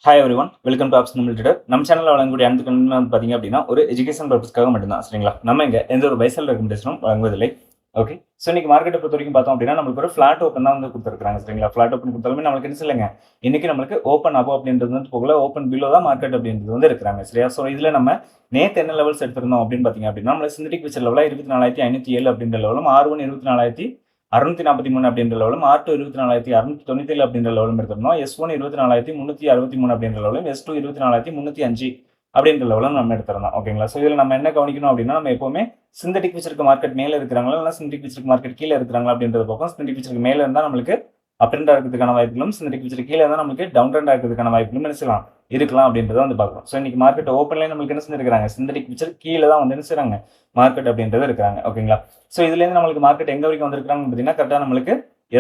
Hi every one, welcome to apps limited. நம்ம சேனலில் வழங்கக்கூடிய அனைத்து கண்டென்ட் வந்து பார்த்தீங்க அப்படின்னா ஒரு எஜுகேஷன் பர்பஸ்க்காக மட்டும்தான். சரிங்களா? நம்ம இங்கே எந்த ஒரு பைசல் ரெக்கமெண்டேஷனும் வழங்குவதில்லை. ஓகே, ஸோ இன்னைக்கு மார்க்கெட்டை பொறுத்த வரைக்கும் பார்த்தோம் அப்படின்னா நம்மளுக்கு ஒரு ஃபிளாட் ஓப்பன் தான் வந்து கொடுத்துருக்காங்க. சரிங்களா? ஃபிளாட் ஓப்பன் கொடுத்தாலுமே நம்மளுக்கு என்ன இல்லைங்க, இன்னைக்கு நம்மளுக்கு ஓப்பன் அபோ அப்படின்றது வந்து போகல, ஓப்பன் பிலோ தான் மார்க்கெட் அப்படின்றது வந்து இருக்கிறாங்க. சரியா? ஸோ இதில் நம்ம நேற்று என்ன லெவல்ஸ் எடுத்திருந்தோம் அப்படின்னு பார்த்தீங்க அப்படின்னா நம்மளுக்கு சிந்தடிக் விச்சர் லெவலாக 24,507 அப்படின்ற லெவலும், R1 24,643 அப்படின்ற லெவலும், R2 24,697 அப்படின்ற லெவலும் எடுத்திருந்தோம். S1 24,363 அப்படின்ற லெவலும், S2 24,305 அப்படின்ற லெவலும் நம்ம எடுத்திருந்தோம். ஓகேங்களா? ஸோ இதில் நம்ம என்ன கவனிக்கணும் அப்படின்னா, நம்ம எப்பவுமே சிந்தடிக் விச்சருக்கு மார்க்கெட் மேலே இருக்கிறாங்களா இல்லை சிந்தடிக் விச்சருக்கு மார்க்கெட் கீழே இருக்கிறாங்களா அப்படின்றத பார்ப்போம். சிந்தடிக் விச்சருக்கு மேலே இருந்தால் நம்மளுக்கு அப் ட்ரெண்டாக இருக்கிறதுக்கான வாய்ப்புகளும், சிந்தடிக் விச்சருக்கு கீழே இருந்தால் நம்மளுக்கு டவுன் ட்ரெண்டாக இருக்கிறதுக்கான வாய்ப்புகளும் என்ன செய்யலாம், இருக்கலாம் அப்படின்றத வந்து பார்க்குறோம். ஸோ இன்னைக்கு மார்க்கெட் ஓப்பன்லேயே நம்மளுக்கு என்ன செஞ்சிருக்காங்க, சிந்தடிக் விச்சர் கீழே தான் வந்து என்ன செய்றாங்க, மார்க்கெட் அப்படின்றது இருக்கிறாங்க. ஓகேங்களா? ஸோ இதுலேருந்து நம்மளுக்கு மார்க்கெட் எங்கே வரைக்கும் வந்திருக்காங்கன்னு பார்த்தீங்கன்னா கரெக்டாக நம்மளுக்கு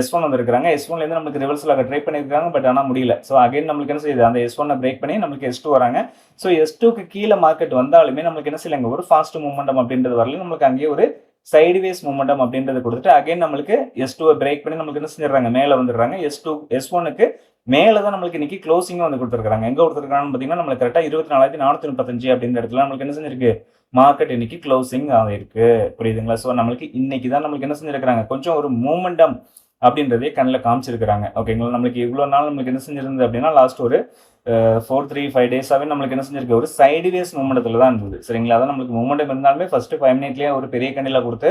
S1 வந்திருக்காங்க. S1லேருந்து நம்மளுக்கு ரிவர்சல் ஆக ட்ரை பண்ணியிருக்காங்க, பட் ஆனால் முடியல. ஸோ அகைன் நம்மளுக்கு என்ன செய்யுது, அந்த S1 பிரேக் பண்ணி நம்மளுக்கு S2 வராங்க. ஸோ S2க்கு கீழே மார்க்கெட் வந்தாலுமே நம்மளுக்கு என்ன செய்யலைங்க, ஒரு ஃபாஸ்ட் மூவ்மெண்டம் அப்படின்றது வரல. நம்மளுக்கு அங்கேயே ஒரு சைடுவேஸ் மூவ்மெண்டம் அப்படின்றது கொடுத்துட்டு அகைன் நம்மளுக்கு S2 பிரேக் பண்ணி நம்மளுக்கு என்ன செஞ்சிடறாங்க, மேலே வந்துடுறாங்க. S1க்கு மேலே தான் நம்மளுக்கு இன்னைக்கு க்ளோசிங்கும் வந்து கொடுத்துருக்காங்க. எங்கே கொடுத்துருக்காங்கன்னு பார்த்தீங்கன்னா நம்மளுக்கு கரெக்டாக 24,435 அப்படின்ற இடத்துல நம்மளுக்கு என்ன செஞ்சிருக்கு, மார்க்கெட் இன்னைக்கு க்ளோசிங் ஆகிருக்கு. புரியுதுங்களா? ஸோ நம்மளுக்கு இன்னைக்கு தான் நம்மளுக்கு என்ன செஞ்சிருக்கிறாங்க, கொஞ்சம் ஒரு மூவ்மெண்டம் அப்படின்றதே கண்ணில் காமிச்சிருக்கிறாங்க. ஓகேங்களா? நம்மளுக்கு இவ்வளோ நாள் நம்மளுக்கு என்ன செஞ்சிருந்தது அப்படின்னா லாஸ்ட் ஒரு 4-3-5 டேஸாகவே நம்மளுக்கு என்ன செஞ்சிருக்கு, ஒரு சைடுவேஸ் மூமெண்டத்தில் தான் இருந்தது. சரிங்களா? அதான் நம்மளுக்கு மூமெண்டம் இருந்தாலுமே ஃபர்ஸ்ட் 5 மினிட்லேயே ஒரு பெரிய கண்ணில் கொடுத்து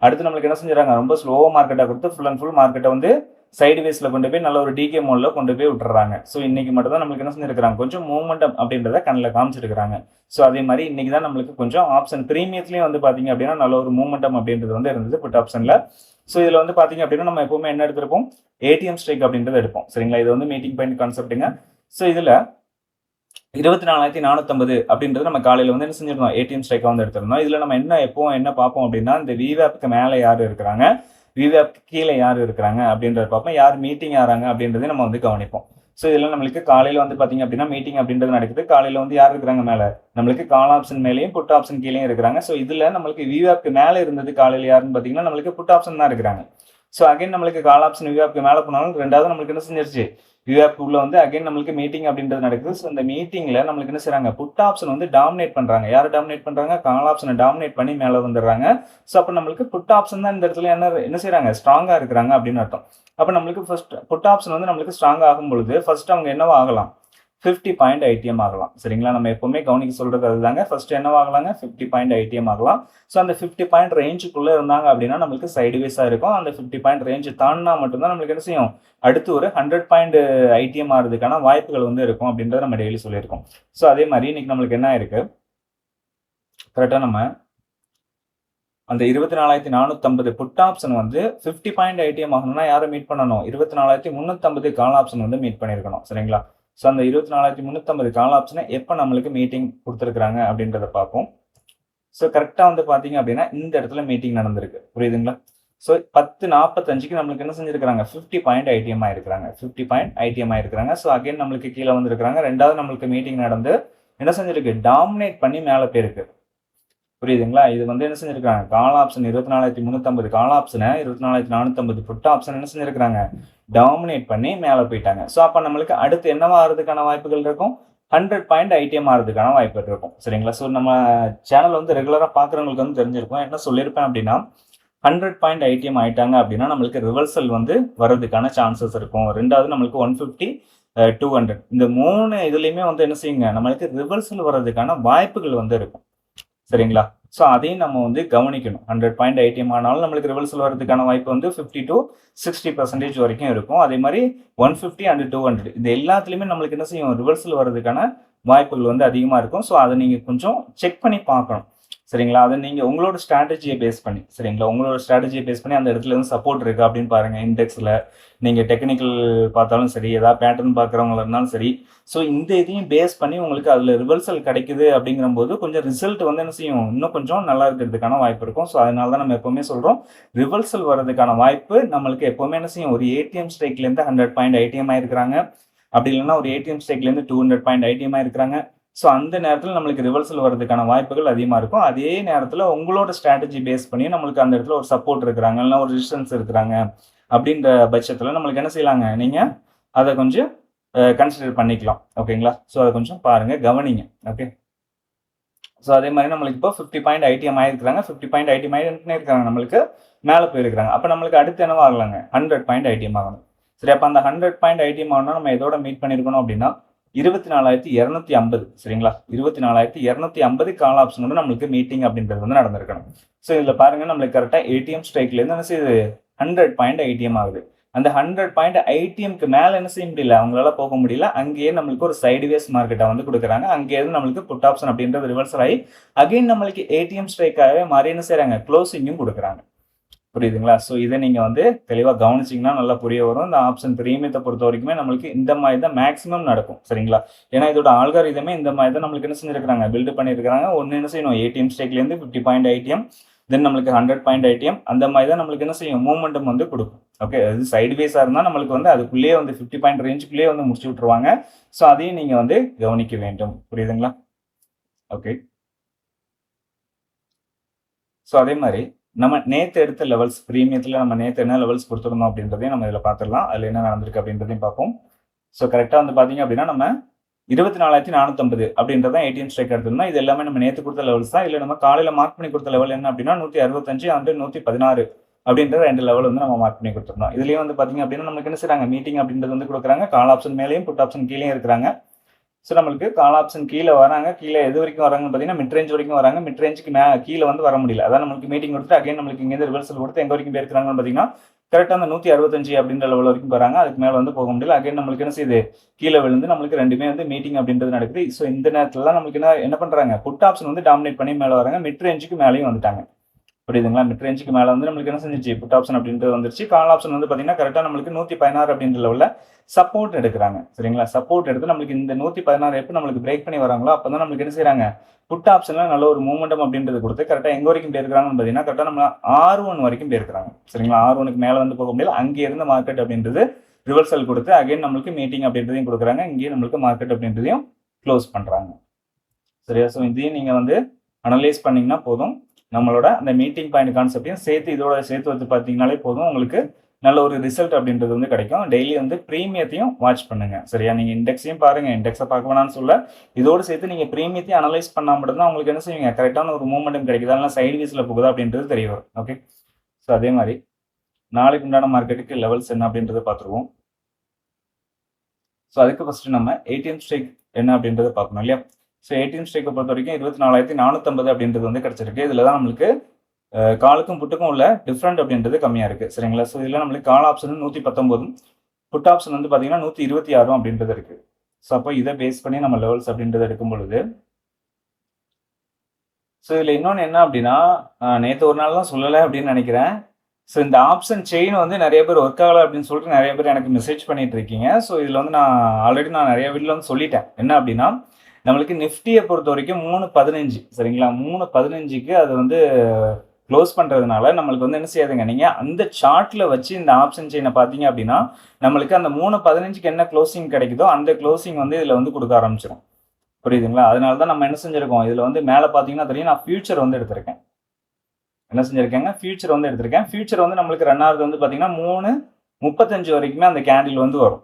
அடுத்து நம்மளுக்கு என்ன செஞ்சுறாங்க, ரொம்ப ஸ்லோவாக மார்க்கெட்டாக கொடுத்து ஃபுல் அண்ட் ஃபுல் மார்க்கெட்டை வந்து சைடுவேஸில் கொண்டு போய் நல்ல ஒரு டிகே மோடில் கொண்டு போய் விட்டுறாங்க. ஸோ இன்னைக்கு மட்டும் தான் நம்மளுக்கு என்ன செஞ்சிருக்கிறாங்க, கொஞ்சம் மூவ்மெண்டம் அப்படின்றத கண்ணில் காமிச்சிருக்கிறாங்க. ஸோ அதே மாதிரி இன்னைக்கு தான் நம்மளுக்கு கொஞ்சம் ஆப்ஷன் ப்ரீமியத்துலேயும் வந்து பார்த்தீங்க அப்படின்னா நல்ல ஒரு மூவ்மெண்டம் அப்படின்றது வந்து இருந்தது புட் ஆப்ஷனில். ஸோ இதில் வந்து பார்த்தீங்க அப்படின்னா நம்ம எப்பவுமே என்ன எடுத்திருப்போம், ஏடிஎம் ஸ்ட்ரைக் அப்படின்றது எடுப்போம். சரிங்களா? இது வந்து மீட்டிங் பாயிண்ட் கான்செப்ட்டுங்க. ஸோ இதில் 24,450 அப்படின்றது நம்ம காலையில் வந்து என்ன செஞ்சிருந்தோம், ஏடிஎம் ஸ்ட்ரைக்காக வந்து எடுத்திருந்தோம். இதில் நம்ம என்ன பார்ப்போம் அப்படின்னா, இந்த விவேப்க்கு மேலே யார் இருக்கிறாங்க, விவேப்க்கு கீழே யார் இருக்கிறாங்க அப்படின்றத பார்ப்போம். யார் மீட்டிங் ஆகிறாங்க அப்படின்றத நம்ம வந்து கவனிப்போம். ஸோ இதில் நம்மளுக்கு காலையில் வந்து பார்த்தீங்க அப்படின்னா மீட்டிங் அப்படின்றது நடக்குது. காலையில் வந்து யார் இருக்கிறாங்க மேலே, நம்மளுக்கு கால் ஆப்ஷன் மேலேயும் புட் ஆப்ஷன் கீழேயும் இருக்கிறாங்க. ஸோ இதில் நம்மளுக்கு விவேப்க்கு மேலே இருந்தது காலையில் யாருன்னு பார்த்தீங்கன்னா நம்மளுக்கு புட் ஆப்ஷன் தான் இருக்கிறாங்க. ஸோ அகைன் நம்மளுக்கு கால் ஆப்ஷன் விவேப்க்கு மேலே போனாலும் ரெண்டாவது நம்மளுக்கு என்ன செஞ்சிருச்சு, விவேப் உள்ள வந்து அகைன் நம்மளுக்கு மீட்டிங் அப்படின்றது நடக்குது. ஸோ இந்த மீட்டிங்ல நம்மளுக்கு என்ன செய்றாங்க, புட் ஆப்ஷன் வந்து டாமினேட் பண்றாங்க. யார் டாமினேட் பண்றாங்க, கால் ஆப்ஷனை டாமினேட் பண்ணி மேலே வந்துடுறாங்க. ஸோ அப்போ நம்மளுக்கு புட் ஆப்ஷன் தான் இந்த இடத்துல என்ன செய்றாங்க, ஸ்ட்ராங்கா இருக்கிறாங்க அப்படின்னு அர்த்தம். அப்போ நம்மளுக்கு ஃபர்ஸ்ட் புட் ஆப்ஷன் வந்து நம்மளுக்கு ஸ்ட்ராங் ஆகும் பொழுது ஃபர்ஸ்ட் அவங்க என்னவா ஆகலாம், 50 பாயிண்ட் ஐடிஎம் ஆகலாம். சரிங்களா? நம்ம எப்பவுமே கவனிக்க சொல்றது அதுதாங்க. ஃபர்ஸ்ட் என்னவாகலாங்க, 50 பாயிண்ட் ஐடிஎம் ஆகலாம். ஸோ அந்த 50 பாயிண்ட் ரேஞ்சுக்குள்ள இருந்தாங்க அப்படின்னா நம்மளுக்கு சைடுவேஸா இருக்கும். அந்த 50 பாயிண்ட் ரேஞ்ச் தாண்டினா மட்டும்தான் நம்மளுக்கு என்ன செய்யும், அடுத்து ஒரு 100 பாயிண்ட் ஐடிஎம் ஆகிறதுக்கான வாய்ப்புகள் வந்து இருக்கும் அப்படின்றத நம்ம டெய்லி சொல்லியிருக்கோம். ஸோ அதே மாதிரி இன்னைக்கு நம்மளுக்கு என்ன இருக்கு, கரெக்டாக நம்ம அந்த 24,450 புட் ஆப்ஷன் வந்து 50 பாயிண்ட் ஐடிஎம் ஆகணும்னா யாரை மீட் பண்ணணும், 24,350 கால் ஆப்ஷன் வந்து மீட் பண்ணியிருக்கணும். சரிங்களா? ஸோ அந்த 24,350 கால் ஆப்ஷனை எப்போ நம்மளுக்கு மீட்டிங் கொடுத்துருக்குறாங்க அப்படின்றத பார்ப்போம். ஸோ கரெக்டாக வந்து பார்த்தீங்க அப்படின்னா இந்த இடத்துல மீட்டிங் நடந்திருக்கு. புரியுதுங்களா? ஸோ 10:45க்கு நம்மளுக்கு என்ன செஞ்சிருக்காங்க, 50 பாயிண்ட் ஐடிஎம் ஆயிருக்கிறாங்க. 50 பாயிண்ட் ஐடிஎம் ஆயிருக்கிறாங்க. ஸோ அகைன் நம்மளுக்கு கீழே வந்திருக்கிறாங்க. ரெண்டாவது நம்மளுக்கு மீட்டிங் நடந்து என்ன செஞ்சிருக்கு, டாமினேட் பண்ணி மேலே போயிருக்கு. புரியுதுங்களா? இது வந்து என்ன செஞ்சிருக்காங்க, கால் ஆப்ஷன் 24,350 கால் ஆப்ஷனை 24,450 புட் ஆப்ஷன் என்ன செஞ்சிருக்காங்க, டாமினேட் பண்ணி மேலே போயிட்டாங்க. ஸோ அப்போ நம்மளுக்கு அடுத்து என்னவா ஆகிறதுக்கான வாய்ப்புகள் இருக்கும், 100 பாயிண்ட் ஐடிஎம் ஆகிறதுக்கான வாய்ப்பு இருக்கும். சரிங்களா? ஸோ நம்ம சேனல் வந்து ரெகுலராக பார்க்குறவங்களுக்கு வந்து தெரிஞ்சிருக்கும். என்ன சொல்லியிருப்பேன் அப்படின்னா, 100 பாயிண்ட் ஐடிஎம் ஆயிட்டாங்க அப்படின்னா நம்மளுக்கு ரிவர்சல் வந்து வர்றதுக்கான சான்சஸ் இருக்கும். ரெண்டாவது நம்மளுக்கு 150 200 இந்த 3 இதுலையுமே வந்து என்ன செய்யுங்க, நம்மளுக்கு ரிவர்சல் வர்றதுக்கான வாய்ப்புகள் வந்து இருக்கும். சரிங்களா? ஸோ அதையும் நம்ம வந்து கவனிக்கணும். 100 பாயிண்ட் ஐடிஎம் ஆனாலும் நம்மளுக்கு ரிவர்சல் வரதுக்கான வாய்ப்பு வந்து 50 to 60% வரைக்கும் இருக்கும். அதே மாதிரி 150 and 200 இது எல்லாத்துலேயுமே நம்மளுக்கு என்ன செய்யும், ரிவர்சல் வர்றதுக்கான வாய்ப்புகள் வந்து அதிகமாக இருக்கும். ஸோ அதை நீங்கள் கொஞ்சம் செக் பண்ணி பார்க்கணும். சரிங்களா? அதை நீங்கள் உங்களோட ஸ்ட்ராட்டஜியை பேஸ் பண்ணி, சரிங்களா, உங்களோட ஸ்ட்ராட்டஜியை பேஸ் பண்ணி அந்த இடத்துல இருந்து சப்போர்ட் இருக்கா அப்படின்னு பாருங்க. இண்டெக்ஸில் நீங்கள் டெக்னிக்கல் பார்த்தாலும் சரி, ஏதாவது பேட்டர்ன் பார்க்குறவங்களா இருந்தாலும் சரி. ஸோ இந்த இதையும் பேஸ் பண்ணி உங்களுக்கு அதில் ரிவர்சல் கிடைக்குது அப்படிங்கும்போது கொஞ்சம் ரிசல்ட் வந்து என்ன செய்யும், இன்னும் கொஞ்சம் நல்லா இருக்கிறதுக்கான வாய்ப்பு இருக்கும். ஸோ அதனால தான் நம்ம எப்போவுமே சொல்கிறோம், ரிவர்சல் வர்றதுக்கான வாய்ப்பு நம்மளுக்கு எப்போவுமே என்ன செய்யும், ஒரு ஏடிஎம் ஸ்ட்ரைக்லேருந்து 100 பாயிண்ட் ஐடிஎம் ஆயிருக்கிறாங்க, அப்படி இல்லைன்னா ஒரு ஏடிஎம் ஸ்ட்ரைக்லேருந்து 200 பாயிண்ட் ஐடிஎம் ஆயிருக்கிறாங்க. ஸோ அந்த நேரத்தில் நம்மளுக்கு ரிவர்சல் வர்றதுக்கான வாய்ப்புகள் அதிகமாக இருக்கும். அதே நேரத்தில் உங்களோட ஸ்ட்ராட்டஜி பேஸ் பண்ணி நம்மளுக்கு அந்த இடத்துல ஒரு சப்போர்ட் இருக்கிறாங்க, இல்லைன்னா ஒரு ரெசிஸ்டன்ஸ் இருக்கிறாங்க அப்படின்ற பட்சத்தில் நம்மளுக்கு என்ன செய்யலாங்க, நீங்கள் அதை கொஞ்சம் கன்சிடர் பண்ணிக்கலாம். ஓகேங்களா? ஸோ அதை கொஞ்சம் பாருங்க, கவனிங்க. ஓகே. ஸோ அதே மாதிரி நம்மளுக்கு இப்போ 50 பாயிண்ட் ஐடிஎம் ஆயிருக்கிறாங்க. 50 பாயிண்ட் ஐடிஎம் ஆகிட்டு இருக்காங்க, நம்மளுக்கு மேலே போயிருக்கிறாங்க. அப்போ நம்மளுக்கு அடுத்து என்னவா ஆகலாங்க? 100 பாயிண்ட் ஐடிஎம் ஆகணும். சரி, அப்போ அந்த 100 பாயிண்ட் ஐடிஎம் ஆகணும்னா நம்ம எதோட மீட் பண்ணியிருக்கணும் அப்படின்னா 24,250. சரிங்களா? 24,250 கால் ஆப்ஷன் வந்து நம்மளுக்கு மீட்டிங் அப்படின்றது வந்து நடந்திருக்கணும். ஸோ இதில் பாருங்க, நம்மளுக்கு கரெக்டாக ஏடிஎம் ஸ்ட்ரைக்லேருந்து என்ன செய்யுது? 100 பாயிண்ட் ஐடிஎம் ஆகுது. அந்த 100 பாயிண்ட் ஐடிஎம்க்கு மேலே என்ன செய்ய முடியல, அவங்களால போக முடியல. அங்கேயே நம்மளுக்கு ஒரு சைடுவேஸ் மார்க்கெட்டை வந்து கொடுக்குறாங்க. அங்கேயிருந்து நம்மளுக்கு புட் ஆப்ஷன் அப்படின்றது ரிவர்சல் ஆகி அகைன் நம்மளுக்கு ஏடிஎம் ஸ்ட்ரைக்காகவே மாறி என்ன செய்யறாங்க? க்ளோசிங்கும் கொடுக்குறாங்க. புரியுதுங்களா? ஸோ இதை நீங்கள் வந்து தெளிவாக கவனிச்சிங்கன்னா நல்லா புரிய வரும். இந்த ஆப்ஷன் பிரீமியத்தை பொறுத்த வரைக்குமே நம்மளுக்கு இந்த மாதிரி தான் மேக்ஸிமம் நடக்கும். சரிங்களா? ஏன்னா இதோட ஆல்காரிதமே இந்த மாதிரி தான் நம்மளுக்கு என்ன செஞ்சிருக்காங்க? பில்டு பண்ணியிருக்காங்க. ஒன்று என்ன செய்யணும்? ஏடிஎம் ஸ்டேக்லேருந்து 50 பாயிண்ட் ஐடிஎம், தென் நம்மளுக்கு 100 பாயிண்ட் ஐடிஎம், அந்த மாதிரி தான் நம்மளுக்கு என்ன செய்யும்? மூமெண்டம் வந்து கொடுக்கும். ஓகே, அது சைடு வேஸாக இருந்தால் நம்மளுக்கு வந்து அதுக்குள்ளேயே வந்து 50 பாயிண்ட் ரேஞ்சுக்குள்ளேயே வந்து முடிச்சு விட்டுருவாங்க. ஸோ அதையும் நீங்கள் வந்து கவனிக்க வேண்டும். புரியுதுங்களா? ஓகே. ஸோ அதே மாதிரி நம்ம நேற்று எடுத்த லெவல்ஸ் பிரீமியத்தில் நம்ம நேற்று என்ன லெவல்ஸ் கொடுத்துருந்தோம் அப்படின்றதையும் நம்ம இதில் பார்த்துடலாம். அதில் என்ன நடந்திருக்கு அப்படின்றதையும் பார்ப்போம். ஸோ கரெக்டாக வந்து பார்த்தீங்க அப்படின்னா நம்ம 24,450 அப்படின்றதான் ஏடிஎம் ஸ்ட்ரைக் எடுத்திருந்தோம். இது எல்லாமே நம்ம நேற்று கொடுத்த லெவல்ஸ் தான். இல்லை நம்ம காலையில் மார்க் பண்ணி கொடுத்த லெவல் என்ன அப்படின்னா 165 அண்ட் 116 அப்படின்ற 2 லெவல் வந்து நம்ம மார்க் பண்ணி கொடுத்துருந்தோம். இதுலேயும் வந்து பார்த்தீங்க அப்படின்னா நமக்கு என்ன செய்றாங்க? மீட்டிங் அப்படின்றது வந்து கொடுக்குறாங்க. கால் ஆப்ஷன் மேலேயும் புட் ஆப்ஷன் கீழேயும் இருக்கிறாங்க. ஸோ நம்மளுக்கு கால் ஆப்ஷன் கீழே வராங்க. கீழே எது வரைக்கும் வராங்கன்னு பார்த்தீங்கன்னா மிட் ரேஞ்ச் வரைக்கும் வராங்க. மிட் ரேஞ்சுக்கு கீழே வந்து வர முடியல. அதான் நம்மளுக்கு மீட்டிங் கொடுத்து அகைன் நம்மளுக்கு இங்கேருந்து ரிவர்சல் கொடுத்து எங்கே வரைக்கும் போயிருக்காங்கன்னு பார்த்தீங்கன்னா கரெக்டாக அந்த 165 அப்படின்ற லெவல் வரைக்கும் வராங்க. அதுக்கு மேலே வந்து போக முடியல. அகைன் நம்மளுக்கு என்ன செய்யுது? கீழே விழுந்து நம்மளுக்கு ரெண்டுமே வந்து மீட்டிங் அப்படின்றது நடக்குது. ஸோ இந்த நேரத்தில் தான் நம்மளுக்கு என்ன பண்ணுறாங்க? புட் ஆப்ஷன் வந்து டாமினேட் பண்ணி மேலே வராங்க. மிட் ரேஞ்சுக்கு மேலேயும் வந்துட்டாங்க. புரியுதுங்களா? மிட் ரேஞ்சுக்கு மேலே வந்து நம்மளுக்கு என்ன செஞ்சிச்சு? புட் ஆப்ஷன் அப்படின்றது வந்துருச்சு. கால் ஆப்ஷன் வந்து பார்த்தீங்கன்னா கரெக்டாக நம்மளுக்கு 116 அப்படின்ற லெவலில் சப்போர்ட் எடுக்கிறாங்க. சரிங்களா? சப்போர்ட் எடுத்து நம்மளுக்கு இந்த 116 எப்போ நம்மளுக்கு பிரேக் பண்ணி வராங்களோ அப்போ தான் நம்மளுக்கு என்ன செய்யறாங்க? புட் ஆப்ஷன்ல நல்ல ஒரு மூமெண்டம் அப்படின்றது கொடுத்து கரெக்டாக எங்க வரைக்கும் போயிருக்காங்கன்னு பார்த்தீங்கன்னா கரெக்டாக நம்ம R1 வரைக்கும் போயிருக்காங்க. சரிங்களா? R1க்கு மேலே வந்து போக முடியல. அங்கே இருந்த மார்க்கெட் அப்படின்றது ரிவர்சல் கொடுத்து அகைன் நம்மளுக்கு மீட்டிங் அப்படின்றதையும் கொடுக்குறாங்க. இங்கேயே நம்மளுக்கு மார்க்கெட் அப்படின்றதையும் க்ளோஸ் பண்றாங்க. சரியா? ஸோ இதையும் நீங்க வந்து அனலைஸ் பண்ணீங்கன்னா போதும். நம்மளோட அந்த மீட்டிங் பாயிண்ட் கான்செப்டையும் சேர்த்து இதோட சேர்த்து வச்சு பார்த்தீங்கனாலே போதும், உங்களுக்கு நல்ல ஒரு ரிசல்ட் அப்படின்றது வந்து கிடைக்கும். டெய்லி வந்து ப்ரீமியத்தையும் வாட்ச் பண்ணுங்க. சரியா? நீங்க இண்டெக்ஸையும் பாருங்க. இண்டெக்ஸை பார்க்க வேணாம்னு சொல்ல, இதோடு சேர்த்து நீங்க ப்ரீமியத்தையும் அனலைஸ் பண்ணா மட்டும்தான் உங்களுக்கு என்ன செய்வீங்க? கரெக்டான ஒரு மூமெண்டம் கிடைக்குதா, இல்லை சைடு வீஸ்ல போகுதா அப்படின்றது தெரிய வரும். ஓகே. ஸோ அதே மாதிரி நாளைக்கு உண்டான மார்க்கெட்டுக்கு லெவல்ஸ் என்ன அப்படின்றத பார்த்துருவோம். ஸோ அதுக்கு ஃபர்ஸ்ட் நம்ம ஏடிஎம் ஸ்ட்ரைக் என்ன அப்படின்றத பார்க்கணும் இல்லையா? ஸோ ஏடிஎம் ஸ்ட்ரைக்கை பொறுத்த வரைக்கும் 24,450 அப்படின்றது வந்து கிடைச்சிருக்கு. இதில் தான் நம்மளுக்கு காலுக்கும் புட்டுக்கும் உள்ள டிஃப்ரெண்ட் அப்படின்றது கம்மியாக இருக்குது. சரிங்களா? ஸோ இதில் நம்மளுக்கு கால் ஆப்ஷன் 119, புட் ஆப்ஷன் வந்து பார்த்தீங்கன்னா 126 அப்படின்றது இருக்குது. ஸோ அப்போ இதை பேஸ் பண்ணி நம்ம லெவல்ஸ் அப்படின்றது எடுக்கும் பொழுது, ஸோ இதில் இன்னொன்று என்ன அப்படின்னா, நேற்று ஒரு நாள் தான் சொல்லலை அப்படின்னு நினைக்கிறேன். ஸோ இந்த ஆப்ஷன் செயின் வந்து நிறைய பேர் ஒர்க் ஆகலை அப்படின்னு சொல்லிட்டு நிறைய பேர் எனக்கு மெசேஜ் பண்ணிட்டு இருக்கீங்க. ஸோ இதில் வந்து நான் ஆல்ரெடி நிறைய வீட்டில் வந்து சொல்லிட்டேன். என்ன அப்படின்னா, நம்மளுக்கு நிஃப்டியை பொறுத்த வரைக்கும் 3.15. சரிங்களா? 3.15க்கு அது வந்து க்ளோஸ் பண்ணுறதுனால நம்மளுக்கு வந்து என்ன செய்யாதுங்க, நீங்கள் அந்த சார்ட்டில் வச்சு இந்த ஆப்ஷன் செயினை பார்த்தீங்க அப்படின்னா நம்மளுக்கு அந்த 3.15க்கு என்ன க்ளோசிங் கிடைக்குதோ அந்த க்ளோசிங் வந்து இதில் வந்து கொடுக்க ஆரம்பிச்சிடும். புரியுதுங்களா? அதனால தான் நம்ம என்ன செஞ்சுருக்கோம், இதில் வந்து மேலே பார்த்தீங்கன்னா தெரியும், நான் ஃபியூச்சர் வந்து எடுத்திருக்கேன். என்ன செஞ்சுருக்கேங்க? ஃபியூச்சர் வந்து எடுத்திருக்கேன். ஃபியூச்சர் வந்து நம்மளுக்கு ரன் ஆகுது வந்து பார்த்தீங்கன்னா 3.35 வரைக்குமே அந்த கேண்டில் வந்து வரும்.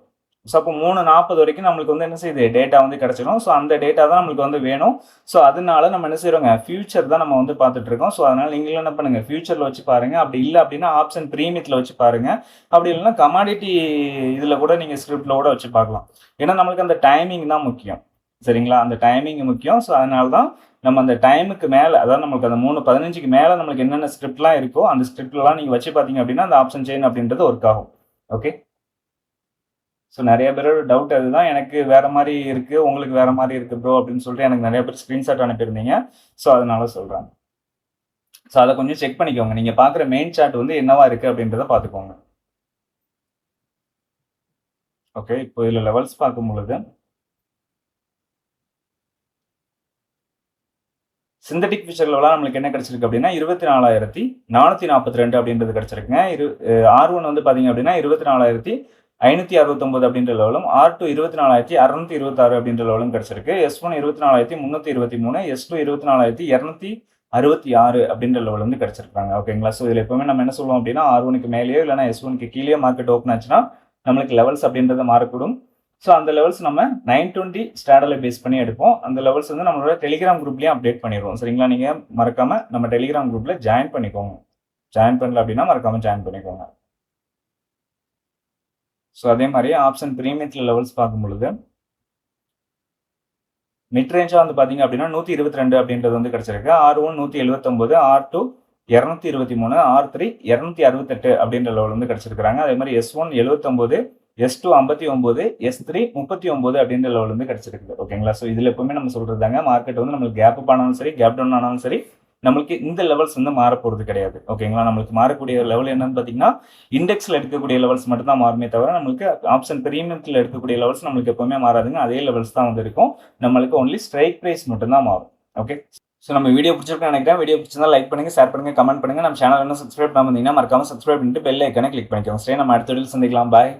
ஸோ அப்போ 3.40 வரைக்கும் நம்மளுக்கு வந்து என்ன செய்யுது? டேட்டா வந்து கிடச்சிடும். ஸோ அந்த டேட்டா தான் நம்மளுக்கு வந்து வேணும். ஸோ அதனால நம்ம என்ன செய்கிறோங்க, ஃபியூச்சர் தான் நம்ம வந்து பார்த்துட்டு இருக்கோம். ஸோ அதனால் நீங்களும் என்ன பண்ணுங்கள், ஃபியூச்சரில் வச்சு பாருங்கள். அப்படி இல்லை அப்படின்னா ஆப்ஷன் ப்ரீமியத்தில் வச்சு பாருங்கள். அப்படி இல்லைன்னா கமாடிட்டி இதில் கூட நீங்கள் ஸ்கிரிப்டில் கூட வச்சு பார்க்கலாம். ஏன்னா நம்மளுக்கு அந்த டைமிங் தான் முக்கியம். சரிங்களா? அந்த டைமிங் முக்கியம். ஸோ அதனால தான் நம்ம அந்த டைமுக்கு மேலே, அதாவது நம்மளுக்கு அந்த 3.15க்கு மேலே நம்மளுக்கு என்னென்ன ஸ்கிரிப்ட்லாம் இருக்கோ அந்த ஸ்கிரிப்ட்லாம் நீங்கள் வச்சு பார்த்தீங்க அப்படின்னா அந்த ஆப்ஷன் செயின் அப்படின்றது ஒர்க் ஆகும். ஓகே. ஸோ நிறைய பேரோட டவுட் அதுதான். எனக்கு வேற மாதிரி இருக்கு, உங்களுக்கு வேற மாதிரி இருக்கு ப்ரோ அப்படின்னு சொல்லிட்டு எனக்கு நிறைய பேர் ஸ்க்ரீன்ஷாட் அனுப்பியிருந்தீங்க. ஸோ அதனால சொல்றேன். ஸோ அதை கொஞ்சம் செக் பண்ணிக்கோங்க. நீங்க பார்க்குற மெயின் சார்ட் வந்து என்னவா இருக்கு அப்படின்றத பார்த்துக்கோங்க. ஓகே. இப்போ இதில் லெவல்ஸ் பார்க்கும் பொழுது சிந்தட்டிக் ஃபியூச்சர் லெவலாக நம்மளுக்கு என்ன கிடைச்சிருக்கு அப்படின்னா 24,442 அப்படின்றது கிடைச்சிருக்குங்க. R1 வந்து பார்த்தீங்க அப்படின்னா 24,569 அப்படின்ற லெவலும், R2 24,626 அப்படின்ற லெவலும் கிடைச்சிருக்கு. S1 24,323, S2 24,266 அப்படின்ற லெவல் வந்து கிடைச்சிருக்காங்க. ஓகேங்களா? ஸோ இதில் எப்பவுமே நம்ம என்ன சொல்லுவோம் அப்படின்னா R1க்கு மேலேயோ இல்லைனா S1க்கு கீழே மார்க்கெட் ஓப்பன் ஆச்சுன்னா நம்மளுக்கு லெவல்ஸ் அப்படின்றது மாறக்கூடும். ஸோ அந்த லெவல்ஸ் நம்ம 920 ஸ்டாடலை பேஸ் பண்ணி எடுப்போம். அந்த லெவல்ஸ் வந்து நம்மளோட டெலிகிராம் குரூப்லேயும் அப்டேட் பண்ணிடுவோம். சரிங்களா? நீங்கள் மறக்காமல் நம்ம டெலிகிராம் குரூப்பில் ஜாயின் பண்ணிக்கோங்க. ஜாயின் பண்ணல அப்படின்னா மறக்காமல் ஜாயின் பண்ணிக்கோங்க. ஸோ அதே மாதிரி ஆப்ஷன் பிரீமியத்தில் லெவல்ஸ் பார்க்கும் பொழுது மிட் ரேஞ்சாக வந்து பார்த்தீங்க அப்படின்னா 122 அப்படின்றது வந்து கிடச்சிருக்கு. R1 179, R2 223, R3 268 அப்படின்ற லெவல் வந்து கிடச்சிருக்காங்க. அதே மாதிரி S1 79, S2 59, S3 39 அப்படின்ற லெவல் வந்து கிடச்சிருக்கு. ஓகேங்களா? ஸோ இதில் எப்பவுமே நம்ம சொல்கிறது தாங்க, மார்க்கெட் வந்து நம்மளுக்கு கேப் அப் ஆனாலும் சரி, கேப் டவுன் ஆனாலும் சரி, நம்மளுக்கு இந்த லெவல்ஸ் வந்து மாற போகிறது கிடையாது. ஓகேங்களா? நம்மளுக்கு மாறக்கூடிய லெவல் என்னன்னு பார்த்தீங்கன்னா இண்டெக்ஸில் எடுக்கக்கூடிய லெவல்ஸ் மட்டும் தான் மாறுமே தவிர நம்மளுக்கு ஆப்ஷன் பிரீமியத்தில் எடுக்கக்கூடிய லெவல்ஸ் நம்மளுக்கு எப்பவுமே மாறாதுங்க. அதே லெவல்ஸ் தான் வந்து இருக்கும். நம்மளுக்கு ஒன்லி ஸ்ட்ரைக் ப்ரைஸ் மட்டும் தான் மாறும். ஓகே, ஸோ நம்ம வீடியோ பிடிச்சிருக்கேன் நினைக்கிறேன். வீடியோ பிடிச்சிருந்தா லைக் பண்ணுங்க, ஷேர் பண்ணுங்க, கமெண்ட் பண்ணுங்க. நம்ம சேனல் என்ன சப்ஸ்கிரைப் பண்ணாமல் இருந்தீங்கன்னா மறக்காம சப்ஸ்கிரைப் பண்ணிட்டு பெல் ஐக்கானை கிளிக் பண்ணிக்கோங்க. சரி, நம்ம அடுத்த வீடியோவில் சந்திக்கலாம். பாய்.